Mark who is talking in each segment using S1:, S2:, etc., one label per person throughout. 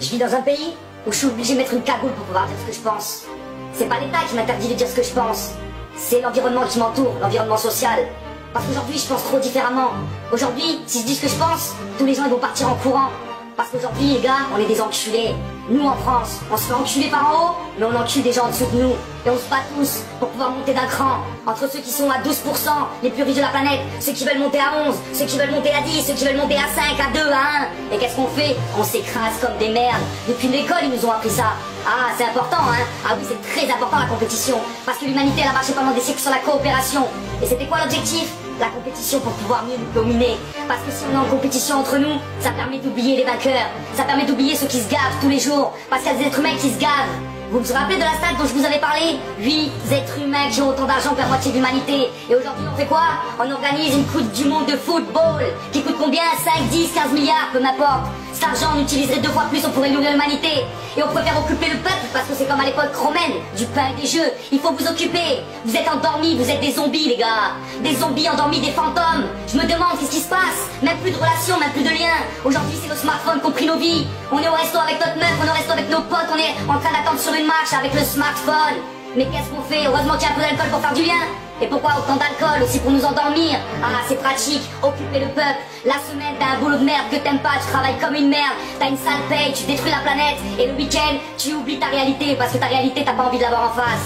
S1: Je vis dans un pays où je suis obligé de mettre une cagoule pour pouvoir dire ce que je pense. C'est pas l'État qui m'interdit de dire ce que je pense. C'est l'environnement qui m'entoure, l'environnement social. Parce qu'aujourd'hui, je pense trop différemment. Aujourd'hui, si je dis ce que je pense, tous les gens ils vont partir en courant. Parce qu'aujourd'hui, les gars, on est des enculés. Nous, en France, on se fait enculer par en haut, mais on encule des gens en dessous de nous. Et on se bat tous pour pouvoir monter d'un cran. Entre ceux qui sont à 12%, les plus riches de la planète, ceux qui veulent monter à 11, ceux qui veulent monter à 10, ceux qui veulent monter à 5, à 2, à 1. Et qu'est-ce qu'on fait? On s'écrase comme des merdes. Depuis l'école, ils nous ont appris ça. Ah, c'est important, hein? Ah oui, c'est très important la compétition. Parce que l'humanité, elle a marché pendant des siècles sur la coopération. Et c'était quoi l'objectif? La compétition pour pouvoir mieux nous dominer. Parce que si on est en compétition entre nous, ça permet d'oublier les vainqueurs. Ça permet d'oublier ceux qui se gavent tous les jours. Parce qu'il y a des êtres humains qui se gavent. Vous vous rappelez de la stat dont je vous avais parlé? 8 êtres humains qui ont autant d'argent que la moitié de l'humanité. Et aujourd'hui, on fait quoi? On organise une Coupe du Monde de football qui coûte combien? 5, 10, 15 milliards, peu m'importe. Cet argent, on utiliserait 2 fois plus, on pourrait nourrir l'humanité. Et on préfère occuper le peuple parce que c'est comme à l'époque romaine, du pain et des jeux. Il faut vous occuper. Vous êtes endormis, vous êtes des zombies, les gars. Des zombies endormis, des fantômes. Je me demande qu'est-ce qui se passe. Même plus de relations, même plus de liens. Aujourd'hui, c'est nos smartphones qui ont pris nos vies. On est au resto avec notre meuf, on est au resto avec nos potes, on est en train d'attendre sur une marche avec le smartphone. Mais qu'est-ce qu'on fait? Heureusement qu'il y a un peu d'alcool pour faire du lien. Et pourquoi autant d'alcool? Aussi pour nous endormir. Ah, c'est pratique, occuper le peuple. La semaine, t'as un boulot de merde que t'aimes pas, tu travailles comme une merde. T'as une sale paye, tu détruis la planète. Et le week-end, tu oublies ta réalité parce que ta réalité, t'as pas envie de l'avoir en face.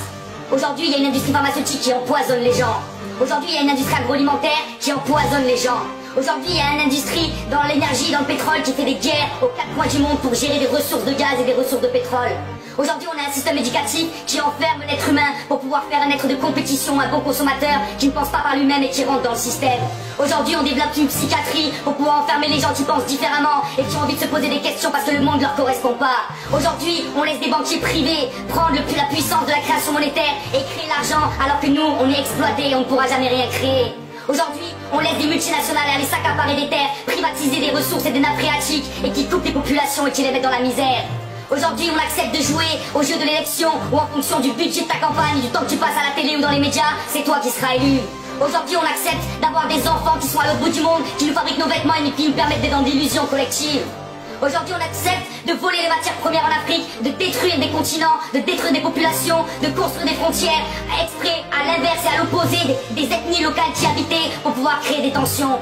S1: Aujourd'hui, il y a une industrie pharmaceutique qui empoisonne les gens. Aujourd'hui, il y a une industrie agroalimentaire qui empoisonne les gens. Aujourd'hui, il y a une industrie dans l'énergie, dans le pétrole qui fait des guerres aux 4 coins du monde pour gérer des ressources de gaz et des ressources de pétrole. Aujourd'hui, on a un système éducatif qui enferme l'être humain pour pouvoir faire un être de compétition, un bon consommateur qui ne pense pas par lui-même et qui rentre dans le système. Aujourd'hui, on développe une psychiatrie pour pouvoir enfermer les gens qui pensent différemment et qui ont envie de se poser des questions parce que le monde ne leur correspond pas. Aujourd'hui, on laisse des banquiers privés prendre la puissance de la création monétaire et créer l'argent alors que nous, on est exploités et on ne pourra jamais rien créer. Aujourd'hui, on laisse des multinationales aller s'accaparer des terres, privatiser des ressources et des nappes phréatiques et qui coupent les populations et qui les mettent dans la misère. Aujourd'hui, on accepte de jouer au jeu de l'élection où en fonction du budget de ta campagne, du temps que tu passes à la télé ou dans les médias, c'est toi qui seras élu. Aujourd'hui, on accepte d'avoir des enfants qui sont à l'autre bout du monde, qui nous fabriquent nos vêtements et qui nous permettent d'être dans l'illusion collective. Aujourd'hui, on accepte de voler les matières premières en Afrique, de détruire des continents, de détruire des populations, de construire des frontières, exprès à l'inverse et à l'opposé des ethnies locales qui habitaient pour pouvoir créer des tensions.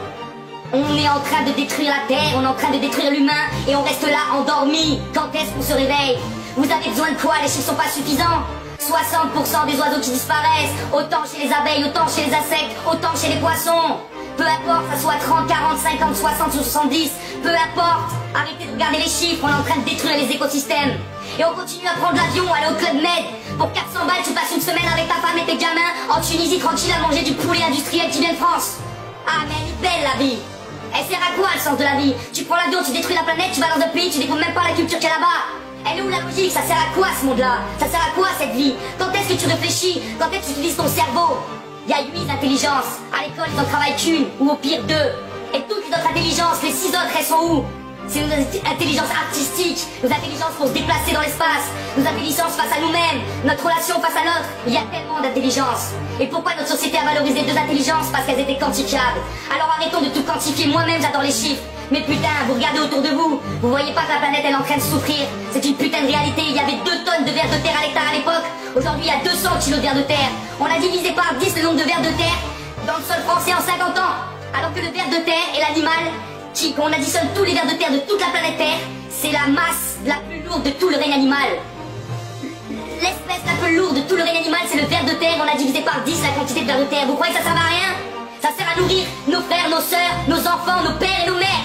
S1: On est en train de détruire la Terre, on est en train de détruire l'humain et on reste là endormi. Quand est-ce qu'on se réveille? Vous avez besoin de quoi? Les chiffres sont pas suffisants. 60% des oiseaux qui disparaissent, autant chez les abeilles, autant chez les insectes, autant chez les poissons. Peu importe, ça soit 30, 40, 50, 60 ou 70, peu importe. Arrêtez de regarder les chiffres, on est en train de détruire les écosystèmes. Et on continue à prendre l'avion, aller au Club Med. Pour 400 balles, tu passes une semaine avec ta femme et tes gamins en Tunisie tranquille à manger du poulet industriel qui vient de France. Ah mais elle est belle la vie. Elle sert à quoi le sens de la vie? Tu prends l'avion, tu détruis la planète, tu vas dans un pays, tu découvres même pas la culture qu'il y a là-bas. Elle est où la logique? Ça sert à quoi ce monde-là? Ça sert à quoi cette vie? Quand est-ce que tu réfléchis? Quand est-ce que tu utilises ton cerveau? Il y a 8 intelligences. À l'école, ils en travaillent qu'une, ou au pire 2. Et toutes les autres intelligences, les 6 autres, elles sont où? C'est nos intelligences artistiques, nos intelligences pour se déplacer dans l'espace, nos intelligences face à nous-mêmes, notre relation face à l'autre. Il y a tellement d'intelligence. Et pourquoi notre société a valorisé 2 intelligences? Parce qu'elles étaient quantifiables. Alors arrêtons de tout quantifier. Moi-même, j'adore les chiffres. Mais putain, vous regardez autour de vous, vous voyez pas que la planète elle est en train de souffrir. C'est une putain de réalité. Il y avait 2 tonnes de vers de terre à l'hectare à l'époque. Aujourd'hui, il y a 200 kilos de vers de terre. On a divisé par 10 le nombre de vers de terre dans le sol français en 50 ans. Alors que le ver de terre est l'animal qu'on additionne tous les vers de terre de toute la planète Terre, c'est la masse la plus lourde de tout le règne animal. L'espèce la plus lourde de tout le règne animal, c'est le ver de terre. On a divisé par 10 la quantité de vers de terre. Vous croyez que ça sert à rien? Ça sert à nourrir nos frères, nos sœurs, nos enfants, nos pères et nos mères.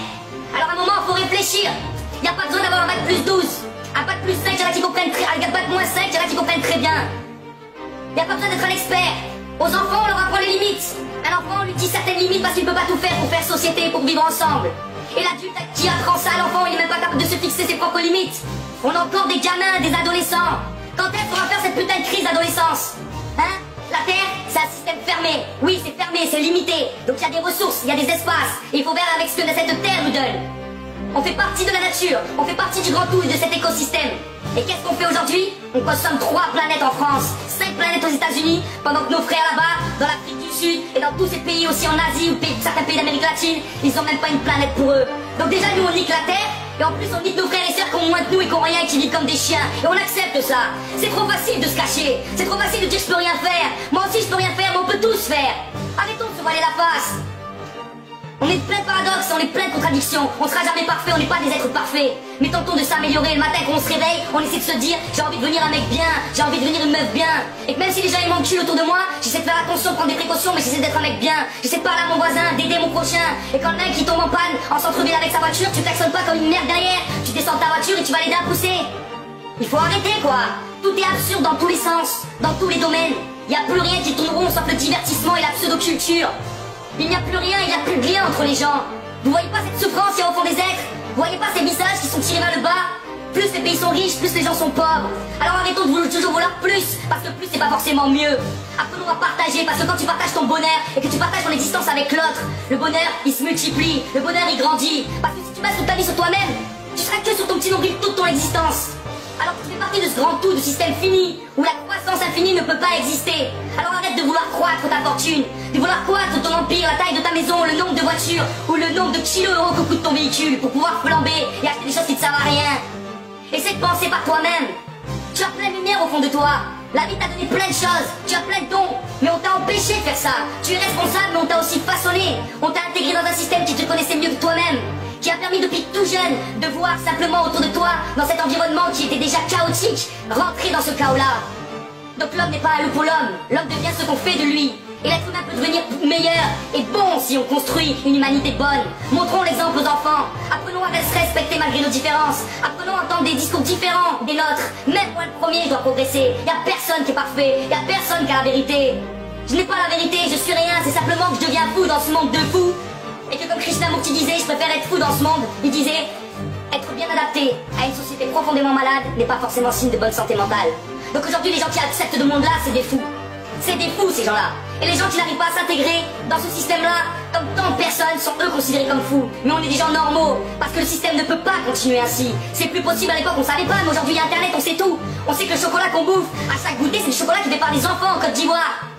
S1: Alors à un moment, il faut réfléchir. Il n'y a pas besoin d'avoir un bac plus 12. Un bac plus 5, il y en a qui comprennent très bien. Un bac moins 5, il y en a qui comprennent très bien. Il n'y a pas besoin d'être un expert. Aux enfants, on leur apprend les limites. Un enfant, on lui dit certaines limites parce qu'il ne peut pas tout faire pour faire société, pour vivre ensemble. Et l'adulte qui apprend ça à l'enfant, il n'est même pas capable de se fixer ses propres limites. On a encore des gamins, des adolescents. Quand est-ce qu'on va faire cette putain de crise d'adolescence? Hein? La Terre, c'est un système fermé. Oui, c'est fermé, c'est limité. Donc il y a des ressources, il y a des espaces. Et il faut faire avec ce que cette Terre nous donne. On fait partie de la nature, on fait partie du grand tout et de cet écosystème. Et qu'est-ce qu'on fait aujourd'hui? On consomme 3 planètes en France, 5 planètes aux États-Unis, pendant que nos frères là-bas, dans l'Afrique du Sud et dans tous ces pays aussi en Asie ou certains pays d'Amérique latine, ils ont même pas une planète pour eux. Donc déjà nous on nique la Terre Et en plus, on dit que nos frères et sœurs qui ont moins que nous et qui ont rien et qui vivent comme des chiens. Et on accepte ça. C'est trop facile de se cacher. C'est trop facile de dire je peux rien faire. Moi aussi je peux rien faire, mais on peut tous faire. Arrêtons de se voiler la face. On est plein de paradoxes, on est plein de contradictions. On sera jamais parfait, on n'est pas des êtres parfaits. Mais tentons de s'améliorer. Le matin quand on se réveille, on essaie de se dire j'ai envie de devenir un mec bien, j'ai envie de devenir une meuf bien. Et que même si les gens ils manquent de cul autour de moi, j'essaie de faire attention, de prendre des précautions, mais j'essaie d'être un mec bien. J'essaie de parler à mon voisin, d'aider mon prochain. Et quand le mec qui tombe en panne, en centre-ville avec sa voiture, tu klaxonnes pas comme une merde derrière. Tu descends de ta voiture et tu vas l'aider à pousser. Il faut arrêter quoi. Tout est absurde dans tous les sens, dans tous les domaines. Il n'y a plus rien qui tourne rond sauf le divertissement et la pseudo-culture. Il n'y a plus rien, il n'y a plus de lien entre les gens. Vous voyez pas cette souffrance qu'il y a au fond des êtres? Vous voyez pas ces visages qui sont tirés vers le bas? Plus les pays sont riches, plus les gens sont pauvres. Alors arrêtons de toujours vouloir plus, parce que plus c'est pas forcément mieux. Apprenons à partager, parce que quand tu partages ton bonheur et que tu partages ton existence avec l'autre, le bonheur il se multiplie, le bonheur il grandit. Parce que si tu bases toute ta vie sur toi-même, tu seras que sur ton petit nombril toute ton existence. Alors que tu fais partie de ce grand tout, de système fini, où la croissance infinie ne peut pas exister. Alors arrête de vouloir croître ta fortune, de vouloir croître ton empire, la taille de ta maison, le nombre de voitures, ou le nombre de kilos que coûte ton véhicule, pour pouvoir flamber et acheter des choses qui ne servent à rien. Essaie de penser par toi-même. Tu as plein de lumière au fond de toi. La vie t'a donné plein de choses, tu as plein de dons, mais on t'a empêché de faire ça. Tu es responsable, mais on t'a aussi façonné. On t'a intégré dans un système qui te connaissait mieux que toi-même, qui a permis depuis tout jeune de voir simplement autour de toi, dans cet environnement qui était déjà chaotique, rentrer dans ce chaos-là. Donc l'homme n'est pas un loup pour l'homme, l'homme devient ce qu'on fait de lui. Et l'être humain peut devenir meilleur et bon si on construit une humanité bonne. Montrons l'exemple aux enfants. Apprenons à se respecter malgré nos différences. Apprenons à entendre des discours différents des nôtres. Même moi le premier, je dois progresser. Il n'y a personne qui est parfait. Il n'y a personne qui a la vérité. Je n'ai pas la vérité, je suis rien. C'est simplement que je deviens fou dans ce monde de fous. Et que comme Krishnamurti disait, je préfère être fou dans ce monde. Il disait, être bien adapté à une société profondément malade n'est pas forcément signe de bonne santé mentale. Donc aujourd'hui, les gens qui acceptent ce monde-là, c'est des fous. C'est des fous, ces gens-là. Et les gens qui n'arrivent pas à s'intégrer dans ce système-là, comme tant de personnes, sont eux considérés comme fous. Mais on est des gens normaux, parce que le système ne peut pas continuer ainsi. C'est plus possible à l'époque, on savait pas, mais aujourd'hui, il y a Internet, on sait tout. On sait que le chocolat qu'on bouffe, à chaque goûter, c'est du chocolat qui est fait par des enfants en Côte d'Ivoire.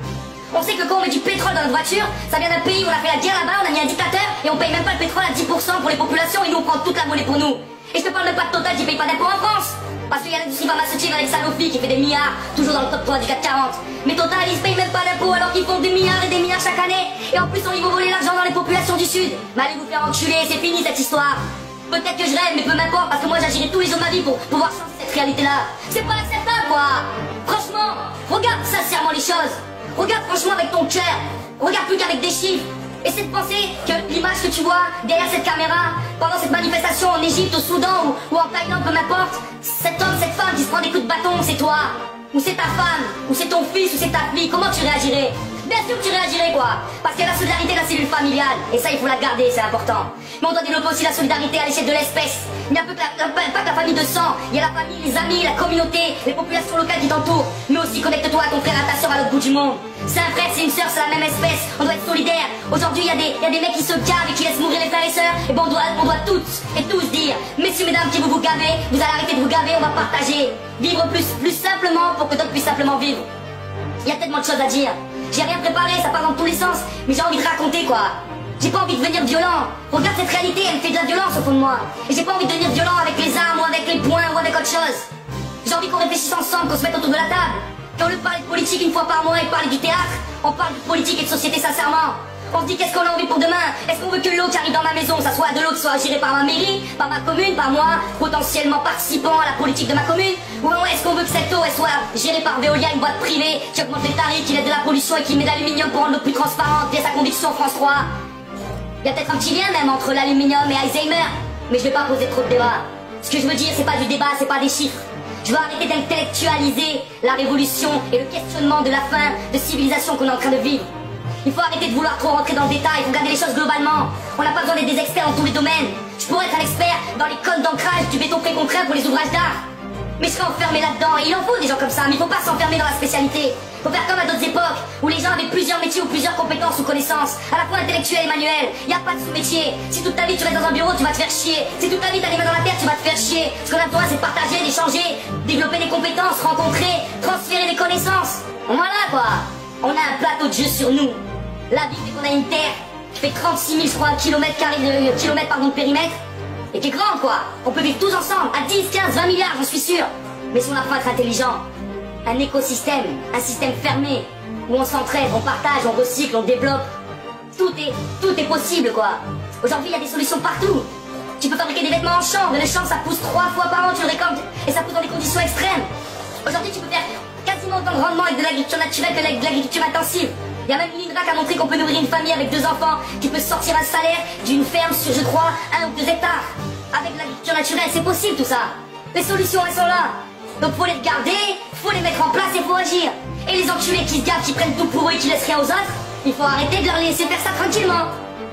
S1: On sait que quand on met du pétrole dans notre voiture, ça vient d'un pays où on a fait la guerre là-bas, on a mis un dictateur, et on paye même pas le pétrole à 10% pour les populations, et nous on prend toute la monnaie pour nous. Et je te parle même pas de Total qui paye pas d'impôts en France. Parce qu'il y a l'industrie pharmaceutique avec Sanofi qui fait des milliards, toujours dans le top 3 du CAC 40. Mais Total, ils se payent même pas d'impôts alors qu'ils font des milliards et des milliards chaque année. Et en plus, on y va voler l'argent dans les populations du Sud. Mais allez vous faire enculer, c'est fini cette histoire. Peut-être que je rêve, mais peu m'importe, parce que moi j'agirai tous les jours de ma vie pour pouvoir changer cette réalité-là. C'est pas acceptable, quoi. Franchement, regarde sincèrement les choses. Regarde franchement avec ton cœur. Regarde plus qu'avec des chiffres. Essaie de penser que l'image que tu vois derrière cette caméra, pendant cette manifestation en Égypte, au Soudan ou en Thaïlande, peu m'importe, cet homme, cette femme qui se prend des coups de bâton, c'est toi. Ou c'est ta femme, ou c'est ton fils, ou c'est ta fille. Comment tu réagirais? Bien sûr que tu réagirais, quoi. Parce qu'il y a la solidarité de la cellule familiale. Et ça, il faut la garder, c'est important. Mais on doit développer aussi la solidarité à l'échelle de l'espèce. Il n'y a pas que la famille de sang. Il y a la famille, les amis, la communauté, les populations locales qui t'entourent. Mais aussi connecte-toi à ton frère, à ta soeur, à l'autre bout du monde. C'est un frère, c'est une soeur, c'est la même espèce. On doit être solidaire. Aujourd'hui, il y a des mecs qui se gavent et qui laissent mourir les frères et sœurs. Et bon, on doit toutes et tous dire, messieurs, mesdames, qui vous gavez, vous allez arrêter de vous gaver, on va partager. Vivre plus simplement pour que d'autres puissent simplement vivre. Il y a tellement de choses à dire. J'ai rien préparé, ça part dans tous les sens. Mais j'ai envie de raconter, quoi. J'ai pas envie de devenir violent. Regarde cette réalité, elle me fait de la violence au fond de moi. Et j'ai pas envie de devenir violent avec les armes ou avec les poings ou avec autre chose. J'ai envie qu'on réfléchisse ensemble, qu'on se mette autour de la table. Qu'au lieu de parler de politique une fois par mois et parler du théâtre, on parle de politique et de société sincèrement. On se dit qu'est-ce qu'on a envie pour demain. Est-ce qu'on veut que l'eau qui arrive dans ma maison, ça soit de l'eau qui soit gérée par ma mairie, par ma commune, par moi, potentiellement participant à la politique de ma commune? Ou est-ce qu'on veut que cette eau, elle soit gérée par Veolia, une boîte privée, qui augmente les tarifs, qui aide de la pollution et qui met de l'aluminium pour rendre l'eau plus transparente, via sa conviction France 3? Il y a peut-être un petit lien même entre l'aluminium et Alzheimer, mais je vais pas poser trop de débat. Ce que je veux dire, c'est pas du débat, c'est pas des chiffres. Je veux arrêter d'intellectualiser la révolution et le questionnement de la fin de civilisation qu'on est en train de vivre. Il faut arrêter de vouloir trop rentrer dans le détail, il faut regarder les choses globalement. On n'a pas besoin d'être des experts dans tous les domaines. Je pourrais être un expert dans les codes d'ancrage du béton précontraint pour les ouvrages d'art. Mais je serais enfermé là-dedans, et il en faut des gens comme ça, mais il faut pas s'enfermer dans la spécialité. Il faut faire comme à d'autres époques, où les gens avaient plusieurs métiers ou plusieurs compétences ou connaissances, à la fois intellectuelles et manuelles. Il n'y a pas de sous-métier. Si toute ta vie tu restes dans un bureau, tu vas te faire chier. Si toute ta vie t'as les mains dans la terre, tu vas te faire chier. Ce qu'on a besoin, c'est de partager, d'échanger, développer des compétences, rencontrer, transférer des connaissances. Voilà quoi. On a un plateau de jeu sur nous. La vie, c'est qu'on a une terre qui fait 36 000, je crois, kilomètres de périmètre. et qui est grande, quoi. On peut vivre tous ensemble, à 10, 15, 20 milliards, j'en suis sûr. Mais si on apprend à être intelligent, un écosystème, un système fermé, où on s'entraide, on partage, on recycle, on développe, tout est possible, quoi. Aujourd'hui, il y a des solutions partout. Tu peux fabriquer des vêtements en chambre, et le champ, ça pousse 3 fois par an, tu le récoltes, et ça pousse dans des conditions extrêmes. Aujourd'hui, tu peux faire quasiment autant de rendement avec de l'agriculture naturelle que de l'agriculture intensive. Il y a même l'INRA qui a montré qu'on peut nourrir une famille avec 2 enfants, qui peut sortir un salaire d'une ferme sur, je crois, 1 ou 2 hectares. Avec l'agriculture naturelle, c'est possible tout ça. Les solutions, elles sont là. Donc faut les regarder, faut les mettre en place et faut agir. Et les enculés qui se gardent, qui prennent tout pour eux et qui laissent rien aux autres, il faut arrêter de leur laisser faire ça tranquillement.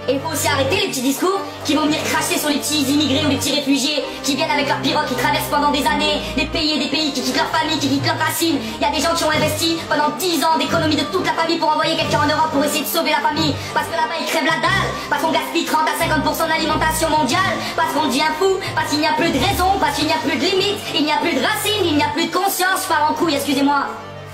S1: Et il faut aussi arrêter les petits discours qui vont venir cracher sur les petits immigrés ou les petits réfugiés qui viennent avec leurs pirogues, qui traversent pendant des années des pays et des pays, qui quittent leur famille, qui quittent leurs racines. Il y a des gens qui ont investi pendant 10 ans d'économie de toute la famille pour envoyer quelqu'un en Europe pour essayer de sauver la famille. Parce que là-bas ils crèvent la dalle, parce qu'on gaspille 30 à 50% d'alimentation mondiale, parce qu'on devient fou, parce qu'il n'y a plus de raison, parce qu'il n'y a plus de limite, il n'y a plus de racines, il n'y a plus de conscience. Je pars en couille, excusez-moi.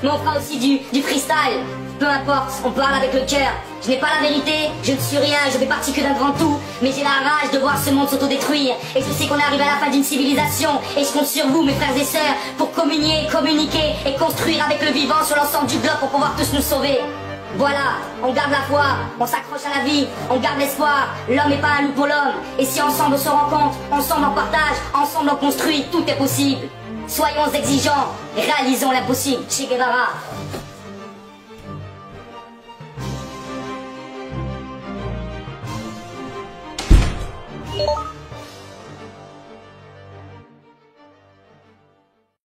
S1: Mais on fera aussi du freestyle. Peu importe, on parle avec le cœur. Je n'ai pas la vérité, je ne suis rien, je fais partie que d'un grand tout. Mais j'ai la rage de voir ce monde s'autodétruire. Et je sais qu'on est arrivé à la fin d'une civilisation. Et je compte sur vous, mes frères et sœurs, pour communiquer et construire avec le vivant sur l'ensemble du globe pour pouvoir tous nous sauver. Voilà, on garde la foi, on s'accroche à la vie, on garde l'espoir. L'homme n'est pas un loup pour l'homme. Et si ensemble on se rencontre, ensemble on partage, ensemble on construit, tout est possible. Soyons exigeants, réalisons l'impossible. Che Guevara.
S2: You